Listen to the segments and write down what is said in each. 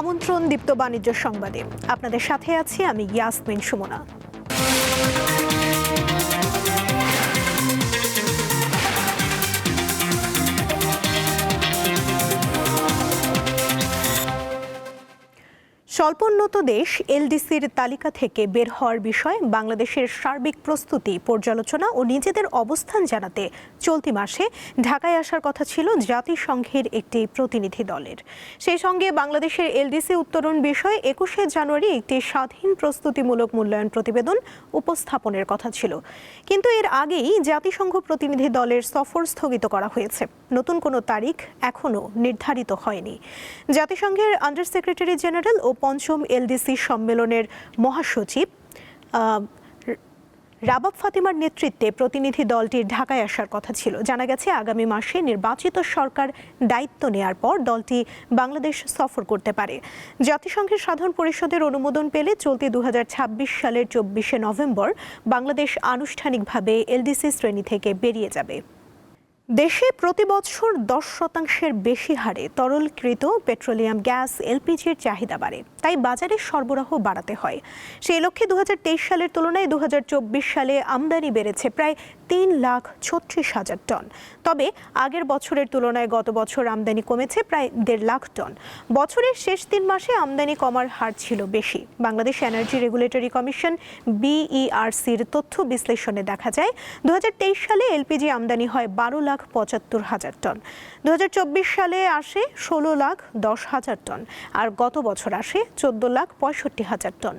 আমন্ত্রণ দীপ্ত বাণিজ্য সংবাদে। আপনাদের সাথে আছি আমি ইয়াসমিন সুমনা। স্বল্পোন্নত দেশ এলডিসির তালিকা থেকে বের হওয়ার বিষয়ে বাংলাদেশের সার্বিক প্রস্তুতি পর্যালোচনা ও নিজেদের অবস্থান জানাতে চলতি মাসে ঢাকায় আসার কথা ছিল জাতিসংঘের একটি প্রতিনিধি দলের। সেই সঙ্গে বাংলাদেশের এলডিসি উত্তরণ বিষয়ে 21শে জানুয়ারি একটি স্বাধীন প্রস্তুতিমূলক মূল্যায়ন প্রতিবেদন উপস্থাপনের কথা ছিল, কিন্তু এর আগেই জাতিসংঘ প্রতিনিধি দলের সফর স্থগিত করা হয়েছে। নতুন কোনো তারিখ এখনও নির্ধারিত হয়নি। জাতিসংঘের আন্ডার সেক্রেটারি জেনারেল ও পঞ্চম এলডিসি সম্মেলনের মহাসচিব রাবাব ফাতিমার নেতৃত্বে প্রতিনিধি দলটির ঢাকায় আসার কথা ছিল। জানা গেছে আগামী মাসে নির্বাচিত সরকার দায়িত্ব নেয়ার পর দলটি বাংলাদেশ সফর করতে পারে। জাতিসংঘের সাধারণ পরিষদের অনুমোদন পেলে চলতি 2026 সালের 24শে নভেম্বর বাংলাদেশ আনুষ্ঠানিকভাবে এলডিসি শ্রেণী থেকে বেরিয়ে যাবে। দেশে প্রতি বছর 10% বেশি হারে তরলকৃত পেট্রোলিয়াম গ্যাস এলপিজির চাহিদা বাড়ে, তাই বাজারে সরবরাহ বাড়াতে হয়। সেই লক্ষ্যে 2023 সালের তুলনায় 2024 সালে আমদানি বেড়েছে প্রায় 3,36,000 টন। তবে আগের বছরের তুলনায় গত বছর আমদানি কমেছে প্রায় 1.5 লাখ টন। বছরের শেষ 3 মাসে আমদানি কমার হার ছিল বেশি। বাংলাদেশ এনার্জি রেগুলেটরি কমিশন বিইআরসির তথ্য বিশ্লেষণে দেখা যায় 2023 সালে এলপিজি আমদানি হয় 12,75,000 টন, 2024 সালে আসে 16,10,000 টন, আর গত বছর আসে 14,65,000 টন।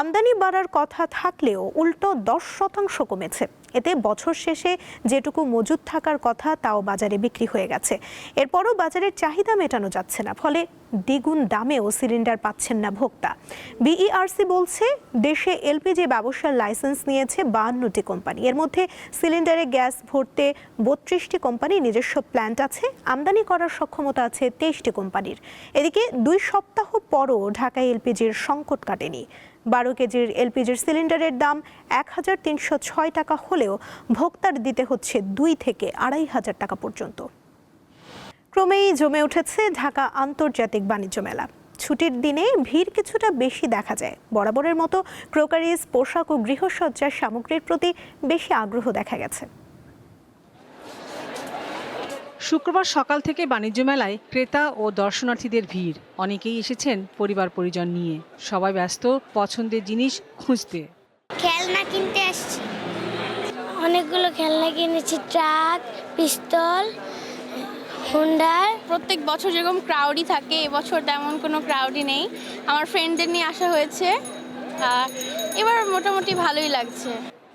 আমদানি বাড়ার কথা থাকলেও উল্টো 10% কমেছে। এতে বছর শেষে যেটুকু মজুদ থাকার কথা তাও বাজারে বিক্রি হয়ে গেছে। এরপরও বাজারের চাহিদা মেটানো যাচ্ছে না, ফলে দ্বিগুণ দামেও সিলিন্ডার পাচ্ছেন না ভোক্তা। বিইআরসি বলছে দেশে এলপিজি ব্যবসার লাইসেন্স নিয়েছে 52টি কোম্পানি। এর মধ্যে সিলিন্ডারে গ্যাস ভরতে 32টি কোম্পানি নিজস্ব প্ল্যান্ট আছে, আমদানি করার সক্ষমতা আছে 23টি কোম্পানির। এদিকে 2 সপ্তাহ পরও ঢাকায় এলপিজির সংকট কাটেনি। 12 কেজির এলপিজির সিলিন্ডারের দাম 1,306 টাকা হলেও ভোক্তার দিতে হচ্ছে 2 থেকে 2,500 টাকা পর্যন্ত। ক্রমেই জমে উঠেছে ঢাকা আন্তর্জাতিক বাণিজ্য মেলা। ছুটির দিনে ভিড় কিছুটা বেশি দেখা যায়। বরাবরের মতো ক্রোকারিজ, পোশাক ও গৃহসজ্জার সামগ্রীর প্রতি বেশি আগ্রহ দেখা গেছে। শুক্রবার সকাল থেকে বাণিজ্য মেলায় ক্রেতা ও দর্শনার্থীদের ভিড়। অনেকেই এসেছেন পরিবার পরিজন নিয়ে। সবাই ব্যস্ত পছন্দের জিনিস খুঁজতে। খেলনা কিনতে আসছি, অনেকগুলো খেলনা কিনেছি, ট্রাক, পিস্তল, হুন্ডার। প্রত্যেক বছর যেরকম ক্রাউডই থাকে, এবছর তেমন কোনো ক্রাউডই নেই। আমার ফ্রেন্ডদের নিয়ে আসা হয়েছে, এবার মোটামুটি ভালোই লাগছে।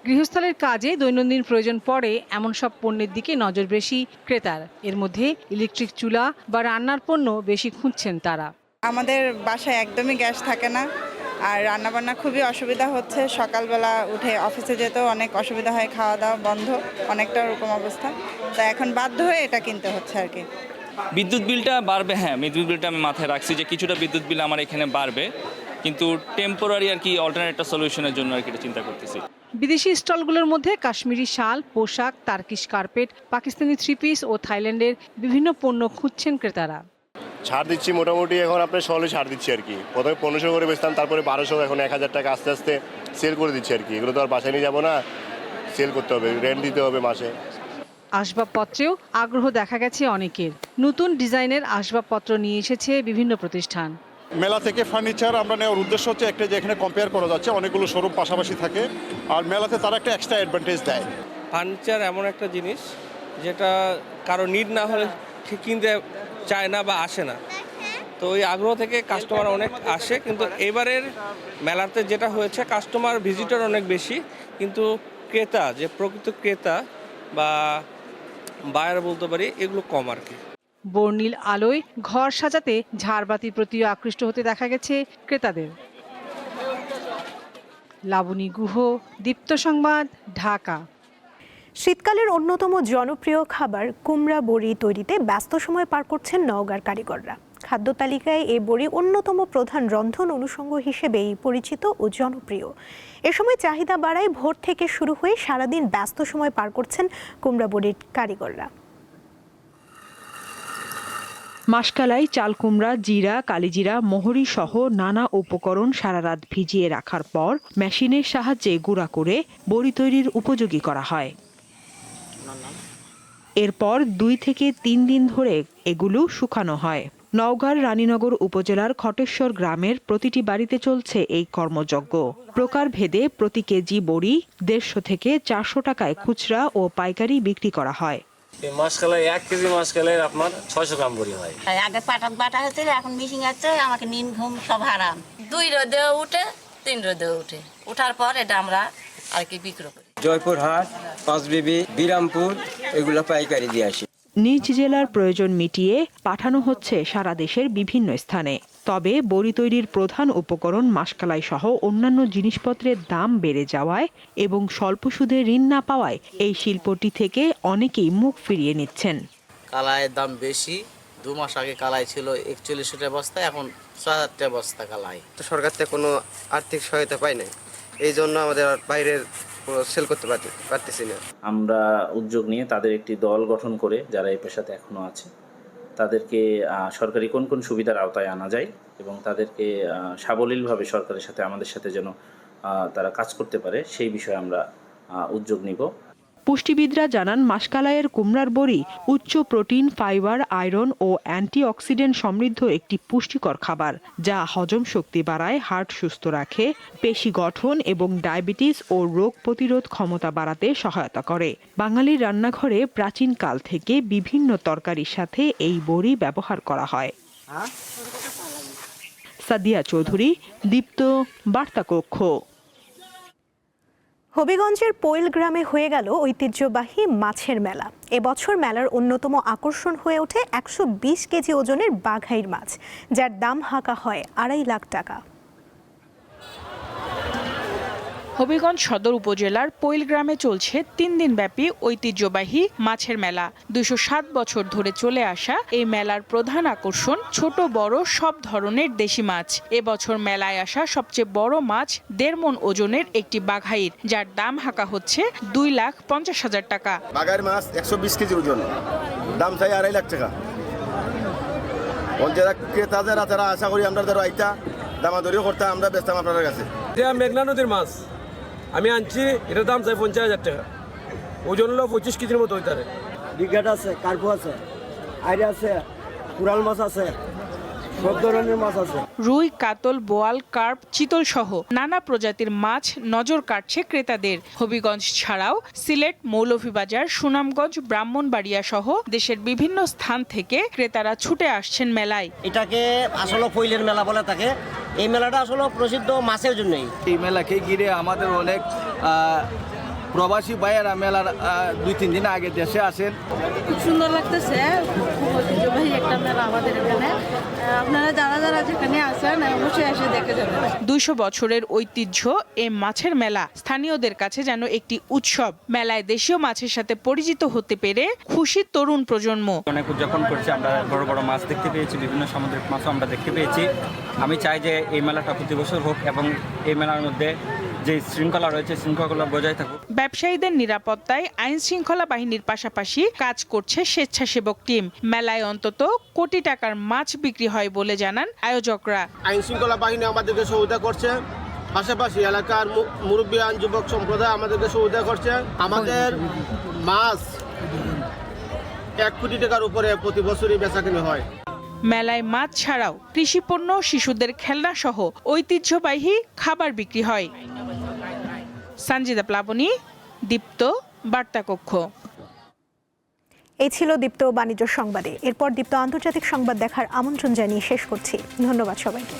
গৃহস্থলের কাজে দৈনন্দিন প্রয়োজন পড়ে এমন সব পণ্যের দিকে নজর বেশি ক্রেতার। এর মধ্যে ইলেকট্রিক চুলা বা রান্নার পণ্য বেশি খুঁজছেন তারা। আমাদের বাসায় একদমই গ্যাস থাকে না, আর রান্নাবান্না খুবই অসুবিধা হচ্ছে। সকালবেলা উঠে অফিসে যেতেও অনেক অসুবিধা হয়, খাওয়া দাওয়া বন্ধ, অনেকটা ওরকম অবস্থা। তো এখন বাধ্য হয়ে এটা কিনতে হচ্ছে আর কি। বিদ্যুৎ বিলটা বাড়বে, হ্যাঁ বিদ্যুৎ বিলটা আমি মাথায় রাখছি যে কিছুটা বিদ্যুৎ বিল আমার এখানে বাড়বে, কিন্তু টেম্পোরারি আর কি অল্টারনেট একটা সলিউশনের জন্য আর কি এটা চিন্তা করতেছি। বিদেশি স্টলগুলোর মধ্যে কাশ্মীরি শাল, পোশাক, টার্কিশ কার্পেট, পাকিস্তানি 3 পিস ও থাইল্যান্ডের বিভিন্ন পণ্য খুঁজছেন ক্রেতারা। ছাড় দিচ্ছি মোটামুটি, এখন আপনার সলে ছাড় দিচ্ছি আর কি। প্রথমে 1500 করে বেচতাম, তারপরে 1200, এখন 1000 টাকা আস্তে আস্তে সেল করে দিচ্ছি আর কি। এগুলো তো আর বাসায় নিয়ে যাবো না, সেল করতে হবে, রেন্ট দিতে হবে মাসে। আসবাবপত্রেও আগ্রহ দেখা গেছে অনেকের। নতুন ডিজাইনের আসবাবপত্র নিয়ে এসেছে বিভিন্ন প্রতিষ্ঠান। মেলা থেকে ফার্নিচার আমরা নেওয়ার উদ্দেশ্য হচ্ছে একটা, যে এখানে কম্পেয়ার করা যাচ্ছে, অনেকগুলো শোরুম পাশাপাশি থাকে, আর মেলাতে তারা একটা এক্সট্রা অ্যাডভান্টেজ দেয়। ফার্নিচার এমন একটা জিনিস যেটা কারো নিড না হলে কিনতে চায় না বা আসে না, তো ওই আগ্রহ থেকে কাস্টমার অনেক আসে। কিন্তু এবারের মেলাতে যেটা হয়েছে, কাস্টমার ভিজিটর অনেক বেশি, কিন্তু ক্রেতা, যে প্রকৃত ক্রেতা বা বায়ার বলতে পারি, এগুলো কম আর কি। বর্ণিল আলোয় ঘর সাজাতে ঝাড়বাতির প্রতিও আকৃষ্ট হতে দেখা গেছে ক্রেতাদের। লাবণী গুহ, দীপ্ত সংবাদ, ঢাকা। শীতকালের অন্যতম জনপ্রিয় খাবার কুমড়া বড়ি তৈরিতে ব্যস্ত সময় পার করছেন নওগাঁর কারিগররা। খাদ্য তালিকায় এই বড়ি অন্যতম প্রধান রন্ধন অনুষঙ্গ হিসেবেই পরিচিত ও জনপ্রিয়। এ সময় চাহিদা বাড়ায় ভোর থেকে শুরু হয়ে সারাদিন ব্যস্ত সময় পার করছেন কুমড়া বড়ির কারিগররা। মাসকালাই, চালকুমড়া, জিরা, কালিজিরা, মোহরি সহ নানা উপকরণ সারা রাত ভিজিয়ে রাখার পর মেশিনের সাহায্যে গুঁড়া করে বড়ি তৈরির উপযোগী করা হয়। এরপর 2 থেকে 3 দিন ধরে এগুলো শুকানো হয়। নওগাঁর রানীনগর উপজেলার খটেশ্বর গ্রামের প্রতিটি বাড়িতে চলছে এই কর্মযজ্ঞ। প্রকারভেদে প্রতি কেজি বড়ি 150 থেকে 400 টাকায় খুচরা ও পাইকারি বিক্রি করা হয়। মাসকালাই 1 কেজি মাসকালাই আপনার 600 গ্রাম বড়ি হয়। আগে পাটা বাটা হচ্ছে, এখন মিশিং আছে, আমাকে নিন ঘুম সব হারাম। 2 রোদে উঠে 3 রোদে উঠে, ওঠার পর এটা আমরা আর কি বিক্রি করি। জয়পুরহাট, পাঁচবিবি, বিরামপুর এগুলো পাইকারি দিয়ে আসি। নিজ জেলার প্রয়োজন মিটিয়ে পাঠানো হচ্ছে সারা দেশের বিভিন্ন স্থানে। তবে বড়ি তৈরির প্রধান উপকরণ মাসকালাই সহ অন্যান্য জিনিসপত্রের দাম বেড়ে যাওয়ায় এবং স্বল্প সুদে ঋণ না পাওয়ায় এই শিল্পটি থেকে অনেকেই মুখ ফিরিয়ে নিচ্ছেন। কালাইয়ের দাম বেশি। 2 মাস আগে কালাই ছিল 4100 টাকা বস্তা, এখন 6000 টাকা বস্তা কালাই। তো সরকার থেকে কোনো আর্থিক সহায়তা পাই নাই, এই জন্য আমাদের বাইরের সেল করতে পারতেছি না। আমরা উদ্যোগ নিয়ে তাদের একটি দল গঠন করে, যারা এই পেশাতে এখনো আছে, তাদেরকে সরকারি কোন কোন সুবিধার আওতায় আনা যায় এবং তাদেরকে সাবলীলভাবে সরকারের সাথে আমাদের সাথে যেন তারা কাজ করতে পারে, সেই বিষয়ে আমরা উদ্যোগ নিব। পুষ্টিবিদরা জানান, মাসকালাইয়ের কুমড়ার বড়ি উচ্চ প্রোটিন, ফাইবার, আয়রন ও অ্যান্টিঅক্সিডেন্ট সমৃদ্ধ একটি পুষ্টিকর খাবার, যা হজম শক্তি বাড়ায়, হার্ট সুস্থ রাখে, পেশি গঠন এবং ডায়াবেটিস ও রোগ প্রতিরোধ ক্ষমতা বাড়াতে সহায়তা করে। বাঙালির রান্নাঘরে প্রাচীন কাল থেকে বিভিন্ন তরকারির সাথে এই বড়ি ব্যবহার করা হয়। সাদিয়া চৌধুরী, দীপ্ত, বার্তা কক্ষ। হবিগঞ্জের পৈল গ্রামে হয়ে গেল ঐতিহ্যবাহী মাছের মেলা। এবছর মেলার অন্যতম আকর্ষণ হয়ে ওঠে 120 কেজি ওজনের বাঘাইর মাছ, যার দাম হাঁকা হয় 2.5 লাখ টাকা। হবিগঞ্জ সদর উপজেলার পৈল গ্রামে চলছে 3 দিনব্যাপী ঐতিহ্যবাহী মাছের মেলা। 207 বছর ধরে চলে আসা এই মেলার প্রধান আকর্ষণ ছোট বড় সব ধরনের দেশি মাছ। এবছর মেলায় আসা সবচেয়ে বড় মাছ 1.5 মণ ওজনের একটি বাঘাইর, যার দাম হাঁকা হচ্ছে 2,50,000 টাকা। বাঘাইর মাছ 120 কেজি ওজন, দাম চাই 2.5 লাখ টাকা। যারা ক্রেতা যারা আশা করি আমরা যারা আইতা দামাদরিও করতে আমরা বেচতাম আপনার কাছে। মেঘনা নদীর মাছ আমি আনছি, এটার দাম চাই 50,000 টাকা। ওজন হলো 25 কেজির মতো হইতে পারে। বিঘাট আছে, কার্পু আছে, আইরে আছে, কুরাল মাছ আছে, সব ধরনের মাছ আছে। রুই, কাতল, বোয়াল, কার্প, চিতল সহ নানা প্রজাতির মাছ নজর কাটছে ক্রেতাদের। হবিগঞ্জ ছাড়াও সিলেট, মৌলভীবাজার, সুনামগঞ্জ, ব্রাহ্মণবাড়িয়া সহ দেশের বিভিন্ন স্থান থেকে ক্রেতারা ছুটে আসছেন মেলায়। এটাকে আসলে পৈলের মেলা বলে থাকে। এই মেলাটা আসলে প্রসিদ্ধ মাছের জন্যই। এই মেলাকে ঘিরে আমাদের অনেক প্রবাসী ভাইয়েরা মেলার 2-3 দিন আগে দেশে আসেন। খুব সুন্দর লাগতেছে, খুব ঐতিহ্যবাহী একটা মেলা আমাদের এখানে। আপনারা যারা যেখানে আসেন অবশ্যই এসে দেখে যাবেন। 200 বছরের ঐতিহ্য এই মাছের মেলা স্থানীয়দের কাছে যেন একটি উৎসব। মেলায় দেশীয় মাছের সাথে পরিচিত হতে পেরে খুশি তরুণ প্রজন্ম। অনেক উদযাপন করছে, আমরা বড় বড় মাছ দেখতে পেয়েছি, বিভিন্ন সামুদ্রিক মাছও আমরা দেখতে পেয়েছি। আমি চাই যে এই মেলাটা প্রতি বছর হোক এবং এই মেলার মধ্যে যে শৃঙ্খলা রয়েছে শৃঙ্খলা বজায় থাকুক। ব্যবসায়ীদের নিরাপত্তায় আইন শৃঙ্খলা বাহিনীর পাশাপাশি কাজ করছে স্বেচ্ছাসেবক টিম। মেলায় অন্তত কোটি টাকার মাছ বিক্রি হয় বলে জানান আয়োজকরা। আইন শৃঙ্খলা বাহিনী আমাদেরকে সহায়তা করছে, পাশাপাশি এলাকার মুরব্বী আইন যুবক সম্প্রদায় আমাদেরকে সহায়তা করছে। আমাদের মাছ 1 কোটি টাকার উপরে প্রতি বছরই বেচাকেনা হয়। মেলায় মাছ ছাড়াও কৃষিপণ্য, শিশুদের খেলনা সহ ঐতিহ্যবাহী খাবার বিক্রি হয়। সঞ্জিদা প্লাবনী, দীপ্ত, বার্তা কক্ষ। এই ছিল দীপ্ত বাণিজ্য সংবাদে। এরপর দীপ্ত আন্তর্জাতিক সংবাদ দেখার আমন্ত্রণ জানিয়ে শেষ করছি। ধন্যবাদ সবাইকে।